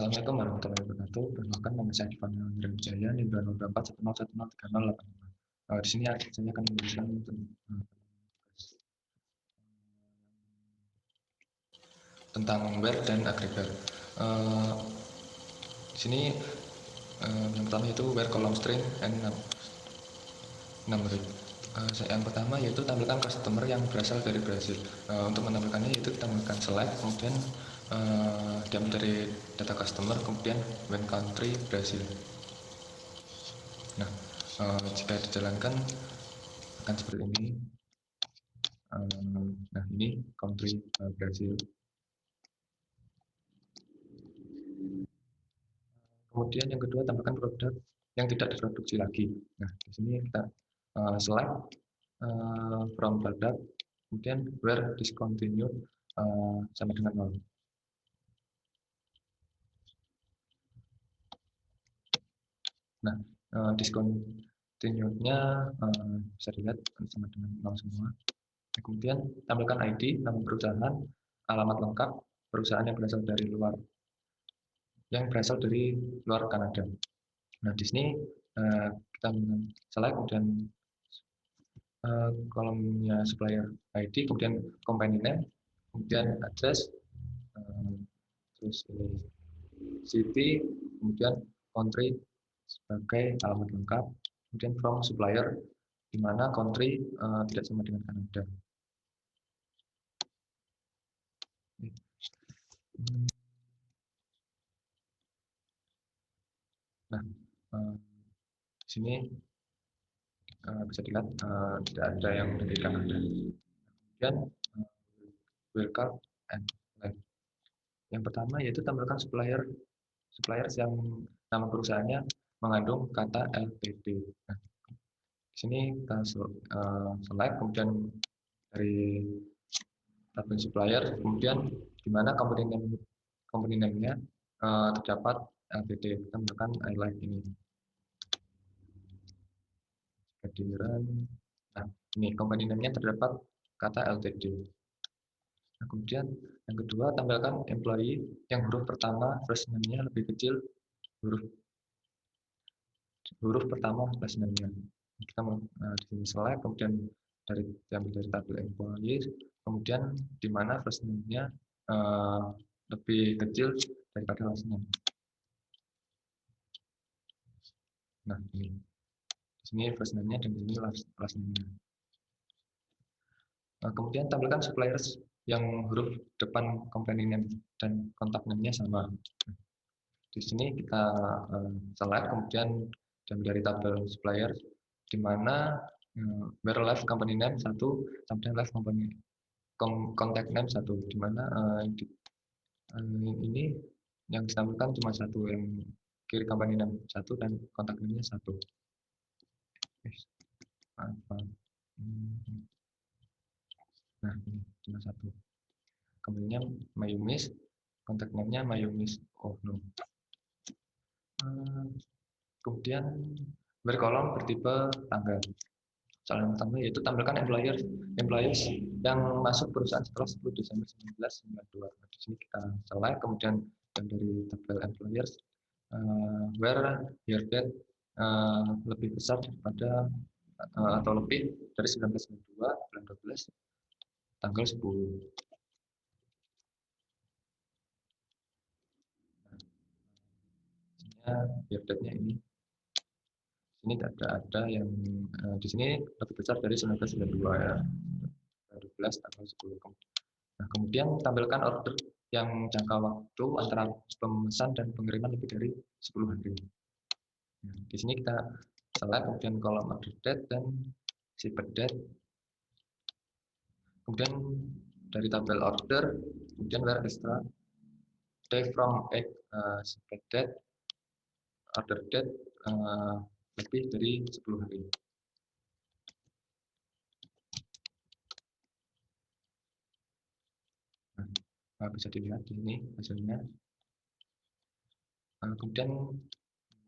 Assalamualaikum warahmatullahi wabarakatuh. Perkenalkan, nama saya Divan Andrea Wijaya, NIM 20410103085. Di sini saya akan menjelaskan tentang WHERE dan agregar. Di sini yang pertama yaitu WHERE column string and number. Yang pertama yaitu tampilkan customer yang berasal dari Brasil. Untuk menampilkannya yaitu kita menggunakan select, kemudian diambil dari data customer, kemudian when country Brasil. Nah, jika dijalankan akan seperti ini. Nah, ini country Brasil. Kemudian yang kedua, tambahkan produk yang tidak diproduksi lagi. Nah, di sini kita select from product, kemudian where discontinued sama dengan 0. Nah, discontinued-nya bisa dilihat sama dengan 0 semua. Nah, kemudian tampilkan ID, nama perusahaan, alamat lengkap, perusahaan yang berasal dari luar Kanada. Nah, di sini kita select, kemudian kolomnya supplier ID, kemudian company name, kemudian address, terus ini city, kemudian country sebagai alamat lengkap, kemudian from supplier, di mana country tidak sama dengan Kanada. Nah, di sini bisa dilihat tidak ada yang dari Kanada. Kemudian welcome and live. Yang pertama yaitu tambahkan supplier yang nama perusahaannya mengandung kata LTD. Nah, di sini kita select, kemudian dari tabel supplier, kemudian di mana company name-nya terdapat LTD. Kita menggunakan highlight ini. Kehadiran. Nah, ini company name-nya terdapat kata LTD. Nah, kemudian yang kedua, tambahkan employee yang huruf pertama first name-nya lebih kecil huruf pertama first name-nya. Kita di sini select, kemudian diambil dari tabel employee, kemudian di mana first name-nya lebih kecil daripada last name. Nah, ini di sini first name-nya dan di sini last name-nya. Kemudian tampilkan suppliers yang huruf depan company name dan kontak name-nya sama. Di sini kita select, kemudian dari tabel supplier, di mana where left company name 1 sampai left company contact name 1, di mana ini yang ditampilkan cuma satu, yang kiri company name 1 dan kontak name-nya 1. Nah, ini cuma 1. Kemudian Mayumis, kontak name-nya Mayumis. Oh no. Kemudian berkolom bertipe tanggal. Soal yang pertama yaitu tampilkan employers yang masuk perusahaan setelah 10 Desember 1992. Nah, di sini kita select, kemudian dari tabel employers where year date lebih besar daripada atau lebih dari 1992 bulan 12 tanggal 10. Year date-nya ini. Ini ada yang di sini lebih besar dari 1992 ya. 12 tanggal 10. Nah, kemudian tampilkan order yang jangka waktu antara pemesan dan pengiriman lebih dari 10 hari. Nah, di sini kita select, kemudian kolom order date dan shipment date. Kemudian dari tabel order, kemudian where extra day from shipment date, order date lebih dari 10 hari. Nah, bisa dilihat di sini hasilnya. Kemudian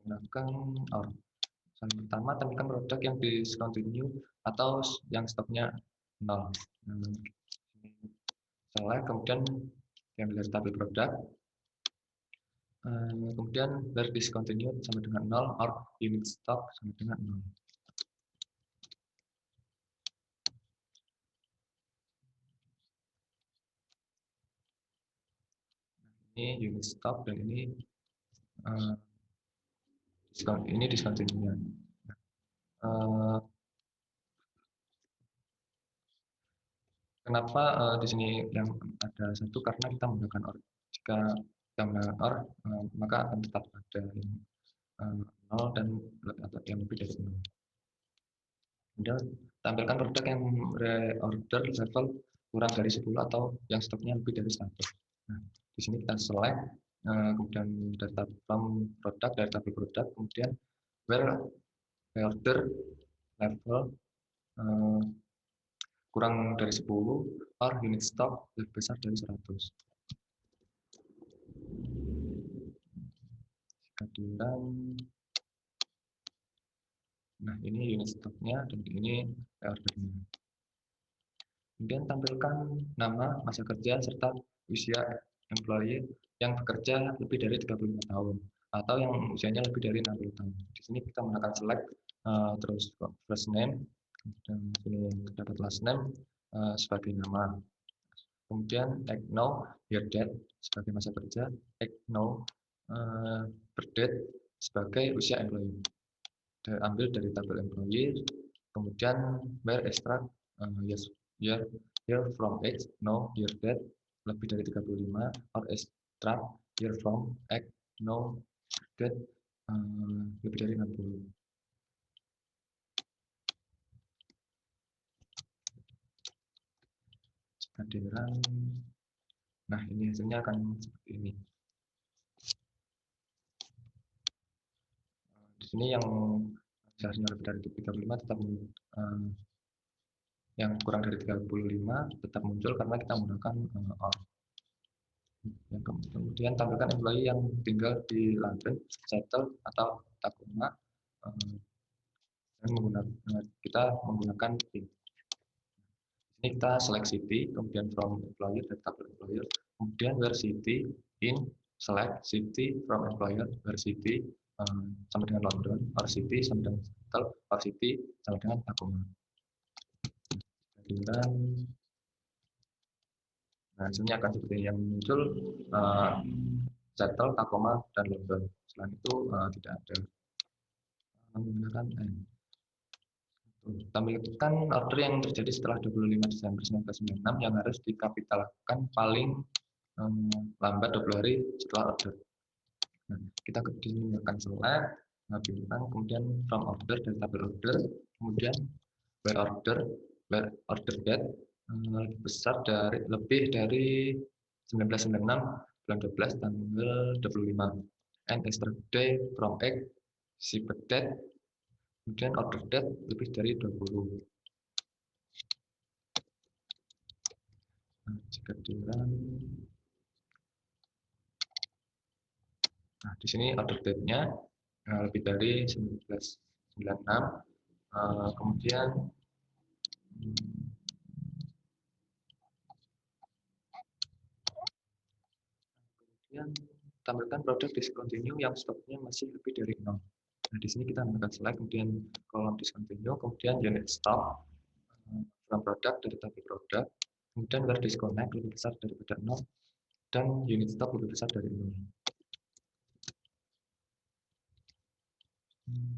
menggunakan yang pertama, tampilkan produk yang discontinue atau yang stoknya 0. Select, kemudian diambil dari tabel produk, Kemudian where discontinued sama dengan 0 or unit stop sama dengan 0. Ini unit stop dan ini discontinued. Kenapa di sini yang ada satu, karena kita menggunakan OR. Jika kita menggunakan OR, maka akan tetap ada yang 0 dan atau yang lebih dari 0. Kemudian tampilkan produk yang reorder level kurang dari 10 atau yang stoknya lebih dari 100. Nah, di sini kita select, kemudian data from produk, dari tabel produk, kemudian where reorder level kurang dari 10 or unit stock lebih besar dari 100. Kehadiran, nah ini unit stoknya dan ini reordernya. Kemudian tampilkan nama, masa kerja, serta usia employee yang bekerja lebih dari 35 tahun atau yang usianya lebih dari 60 tahun. Di sini kita menggunakan select, terus first name, dan sini terdapat last name sebagai nama. Kemudian act now, year date sebagai masa kerja, act now, birthdate sebagai usia employee. Ambil dari tabel employee, kemudian where extract, yes, year from age, no, year date lebih dari 35, or extract year from act, no, date lebih dari 60. Kehadiran, nah ini hasilnya akan seperti ini. Di sini yang seharusnya lebih dari 35 tetap yang kurang dari 35 tetap muncul karena kita menggunakan OR. Kemudian tampilkan employee yang tinggal di London, Seattle, atau Tacoma, dan kita menggunakan PIN. Ini kita select city, kemudian from employer dari tabel employer, kemudian where city, in, select city from employer, where city sama dengan London, or city sama dengan Seattle, or city sama dengan Tacoma. Kemudian nah, hasilnya akan seperti yang muncul Seattle, Tacoma, dan London. Selain itu tidak ada menggunakan tampilkan order yang terjadi setelah 25 Desember 1996 yang harus dikapitalkan paling lambat 20 hari setelah order. Nah, kita gunakan select, pilihkan, kemudian from order dari tabel order, kemudian where order date besar dari lebih dari 1996 bulan 12 tanggal 25, and extract day from egg shipment date, kemudian order date lebih dari 20. Nah, jika dirun, nah di sini order date-nya lebih dari 1996, kemudian tampilkan produk discontinue yang stoknya masih lebih dari 0. Nah, di sini kita menggunakan select, kemudian kolom discontinue, kemudian unit stock from produk dari tabel produk, kemudian where disconnect lebih besar daripada 0, dan unit stock lebih besar dari 0.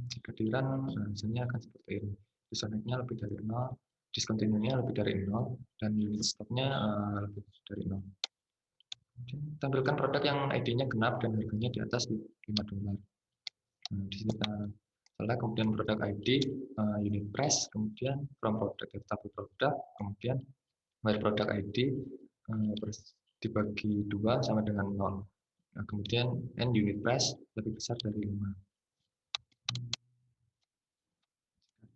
Jika dirun, hasilnya akan seperti ini. Disconnect-nya lebih dari 0, discontinue-nya lebih dari 0, dan unit stock-nya lebih dari 0. Tampilkan produk yang ID-nya genap dan harganya di atas $5. Nah, di sini kita select, kemudian produk ID, unit price, kemudian from product tabel produk, kemudian where product ID dibagi 2 sama dengan 0. Nah, kemudian n unit price lebih besar dari 5.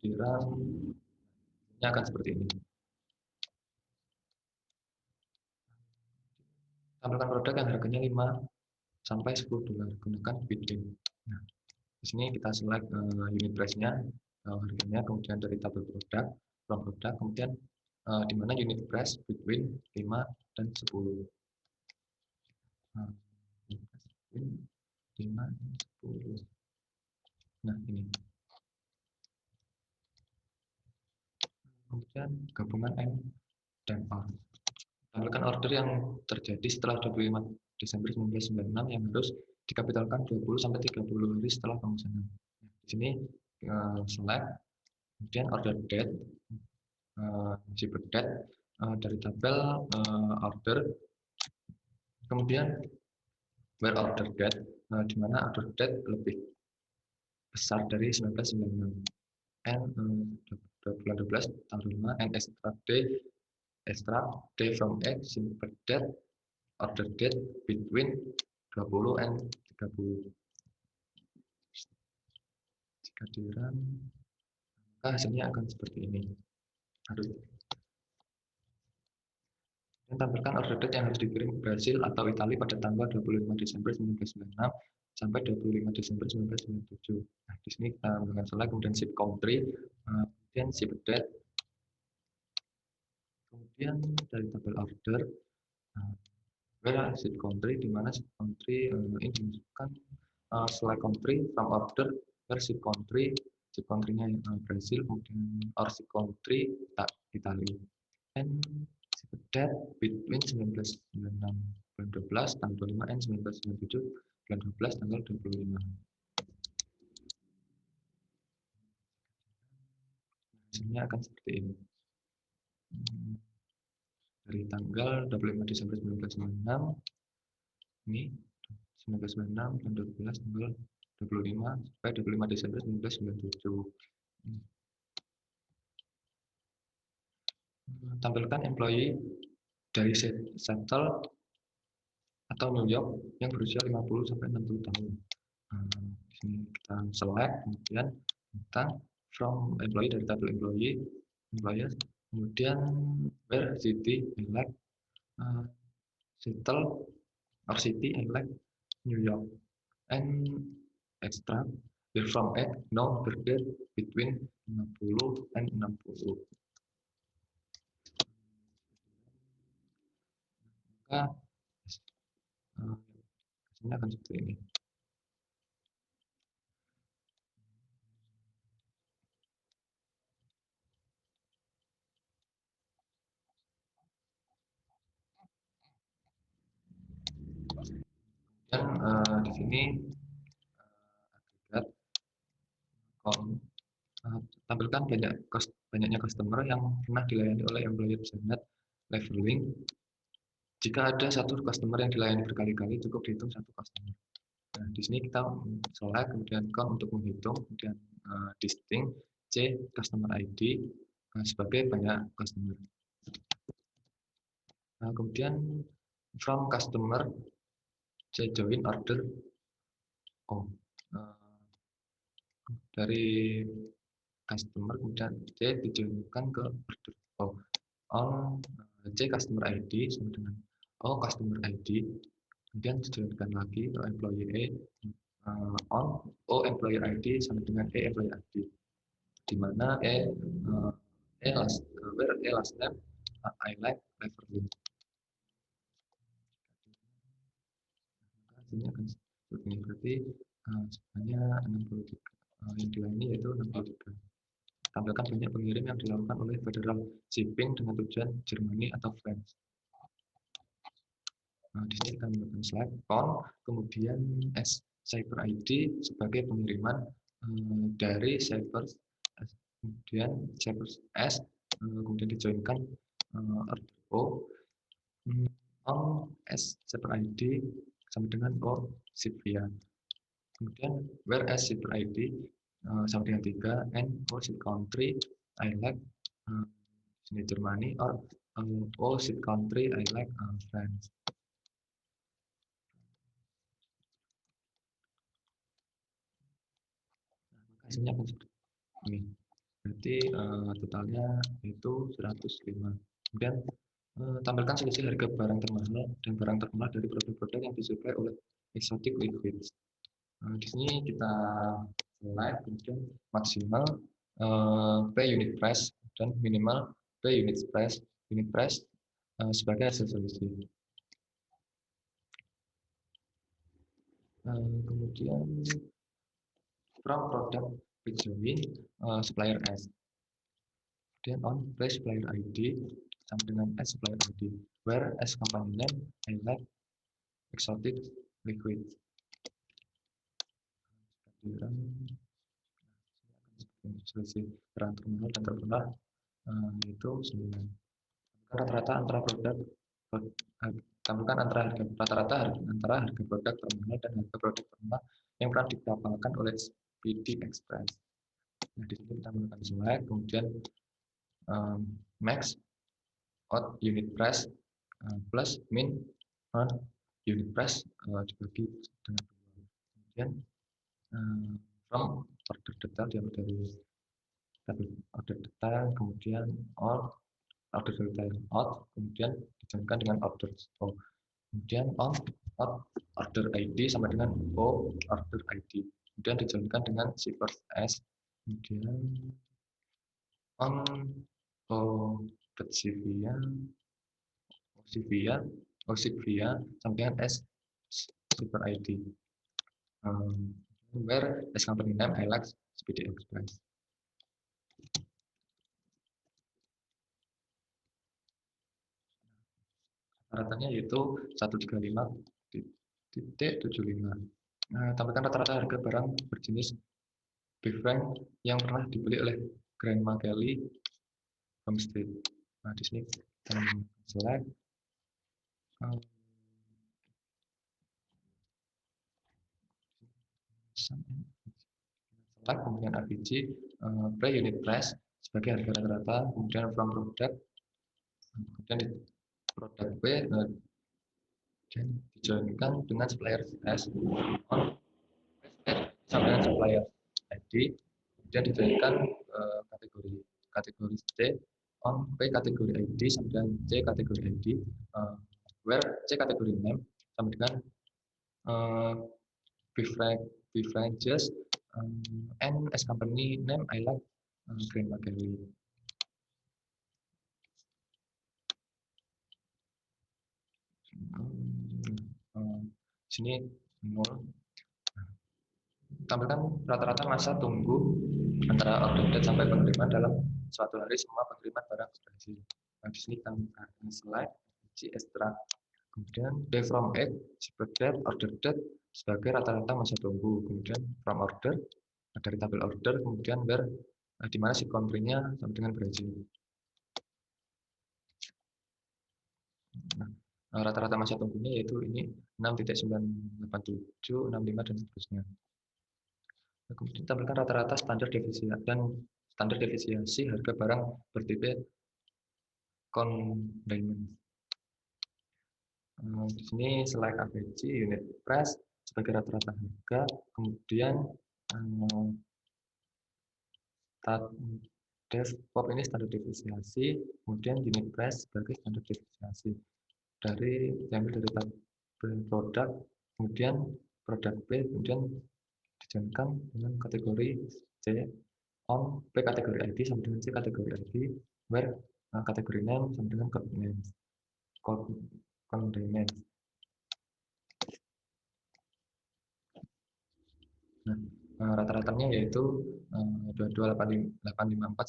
Dirun, ini akan seperti ini. Tampilkan produk yang harganya 5 sampai $10, gunakan bidding. Nah, di sini kita select unit price-nya, harganya, kemudian dari tabel produk, from produk, kemudian di mana unit price between 5 dan 10. Nah, 5, 10. Nah, ini. Kemudian gabungan N dan R. Tampilkan order yang terjadi setelah 25 Desember 1996 yang harus dikapitalkan 20 sampai 30 hari setelah pemesanan. Di sini select, kemudian order date, shipper date dari tabel order, kemudian where order date, di mana order date lebih besar dari 1996. And bulan 12 tanggal 5 and extract day from X shipper date order date between 20 and 30. Jika dirun, maka hasilnya akan seperti ini. Harus dan tampilkan order date yang harus dikirim ke Brasil atau Italia pada tanggal 25 Desember 1996 sampai 25 Desember 1997. Nah, di sini kita menggunakan select, kemudian ship country, kemudian ship date, kemudian dari tabel order, where ship country, di mana ship country ini dimasukkan select country from order, where ship country-nya Brasil, kemudian or ship country Italia. And date between 1996 bulan 12 tanggal 25 and 1997 bulan 12 tanggal 25. Hasilnya akan seperti ini. Dari tanggal 25 Desember 1996 ini 1996 bulan 12 tanggal 25 sampai 25 Desember 1997. Tampilkan employee dari Seattle atau New York yang berusia 50 sampai 60 tahun. Di sini kita select, kemudian kita from employee dari tabel employers, kemudian where city elect Seattle or city elect New York, and extract year from X no period between 60 and 60. Maka hasilnya akan seperti ini. Dan di sini agregat tampilkan banyaknya customer yang pernah dilayani oleh employer Janet leveling. Jika ada satu customer yang dilayani berkali-kali, cukup dihitung satu customer. Nah, di sini kita select, kemudian count untuk menghitung, kemudian distinct C customer ID sebagai banyak customer. Nah, kemudian from customer C join order O. Dari customer kemudian C dijoinkan ke order O. C customer ID sama dengan O customer ID, kemudian dijoinkan lagi ke employee on O employer ID sama dengan E employer ID, di mana where E last name I like leveling. Hasilnya akan seperti ini, berarti sebenarnya 63 yang dilayani yaitu 63. Tampilkan banyak pengirim yang dilakukan oleh Federal Shipping dengan tujuan Germany atau France. Nah, di sini kita menggunakan slide count, kemudian S Cyber ID sebagai pengiriman dari Cyber, kemudian Cyber S, kemudian dijoinkan order O, S Cyber ID sama dengan O Sivia. Kemudian where S Cyber ID sama dengan 3, and O ship country I like sini Germany, or O ship country I like France. Hasilnya akan seperti ini. Berarti totalnya itu 105. Kemudian tampilkan selisih harga barang termahal dan barang termahal dari produk-produk yang disuplai oleh Exotic Liquids. Di sini kita select, kemudian maksimal per unit price dan minimal per unit price sebagai hasil selisih. Kemudian from product we join supplier S. Kemudian on place supplier ID sama dengan S supplier ID, where S company name I like exotic liquid. Selisih terang termahal dan termurah itu 9. Rata-rata antara produk tampilkan antara harga rata-rata antara harga produk termahal dan harga produk termurah yang pernah dikapalkan oleh PD Express. Nah, di sini kita menggunakan select, kemudian max out unit price plus min on unit price dibagi dengan 2. Kemudian from order detail diambil dari order detail, kemudian all order detail out, kemudian dijalankan dengan order O. Kemudian on order ID sama dengan O order ID. Kemudian dijalankan dengan shipper S. Kemudian on O Cvia sama dengan S shipper ID. Where S company name Hilux SPD Express. Rata-ratanya yaitu 135.75. Tampilkan rata-rata harga barang berjenis beef frank yang pernah dibeli oleh Grandma Kelly Homestead. Nah, di sini kita select select kemudian APG per unit price sebagai harga rata-rata, kemudian from product, kemudian di produk B dan dijoinkan dengan supplier S on sama dengan supplier ID, kemudian dijoinkan kategori C on P kategori ID sama dengan C kategori ID, where C kategori name sama dengan beverages and as company name I like Grandma Kelly. Sini tampilkan rata-rata masa tunggu antara order date sampai pengiriman dalam suatu hari semua pengiriman barang ekspresi. Nah, di sini kita slide extra. Kemudian day from egg, shipper date, order date sebagai rata-rata masa tunggu. Kemudian from order dari tabel order, kemudian where di mana si country-nya sama dengan Brazil. Nah, rata-rata masa tunggunya yaitu ini 6.987, 65 dan seterusnya. Nah, kemudian tampilkan rata-rata standar defisiensi harga barang bertipe consignment. Di sini select average unit price sebagai rata-rata harga, kemudian pop ini standar defisiensi, kemudian unit price sebagai standar defisiensi dari diambil dari tabel produk, kemudian produk B, kemudian dijalankan dengan kategori C on P kategori ID sama dengan C kategori ID, where kategori name sama dengan code name. Nah, rata-ratanya yaitu 22854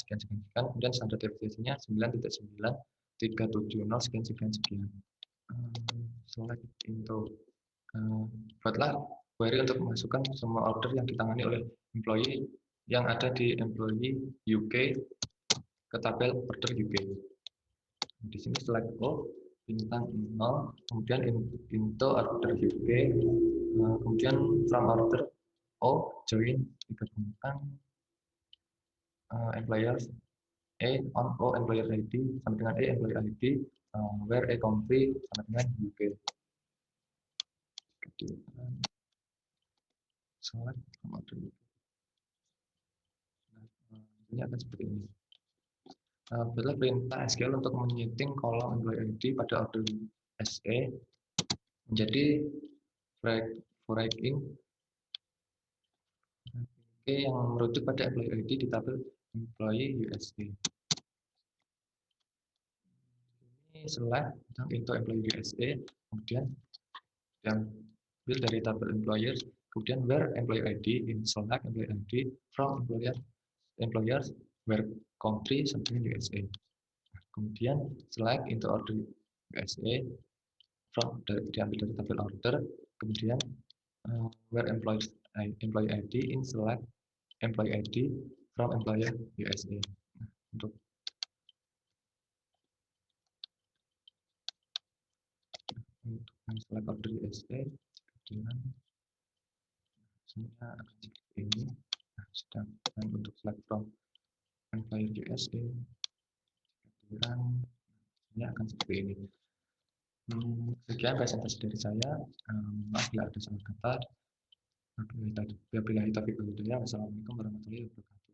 sekian sekian sekian, kemudian standar deviasinya 9.9370 sekian sekian sekian. Select into buatlah query untuk memasukkan semua order yang ditangani oleh employee yang ada di employee UK ke tabel order UK. Di sini select O bintang 0, kemudian into order UK, kemudian from order O join digabungkan employers A on O employer ID sama dengan E employer ID, where A country sama dengan UK. Select from order UK. Ini akan seperti ini. Buatlah perintah SQL untuk menyeting kolom employee ID pada order SE menjadi foreign yang merujuk pada employee ID di tabel employee USA. Ini select into employee USA, kemudian yang build dari tabel employers, kemudian where employee ID in select employee ID from employers where country something USA. Kemudian select into order USA diambil dari tabel order, kemudian where employee ID in select employee ID from employer USA. Untuk select order USA, kemudian sebenarnya akan seperti ini. Sedangkan untuk select from employer USA, kemudian ini akan seperti ini. Sekian presentasi dari saya. Maaf bila ada salah kata. Wabillahi taufiq wal hidayah. Wassalamualaikum warahmatullahi wabarakatuh.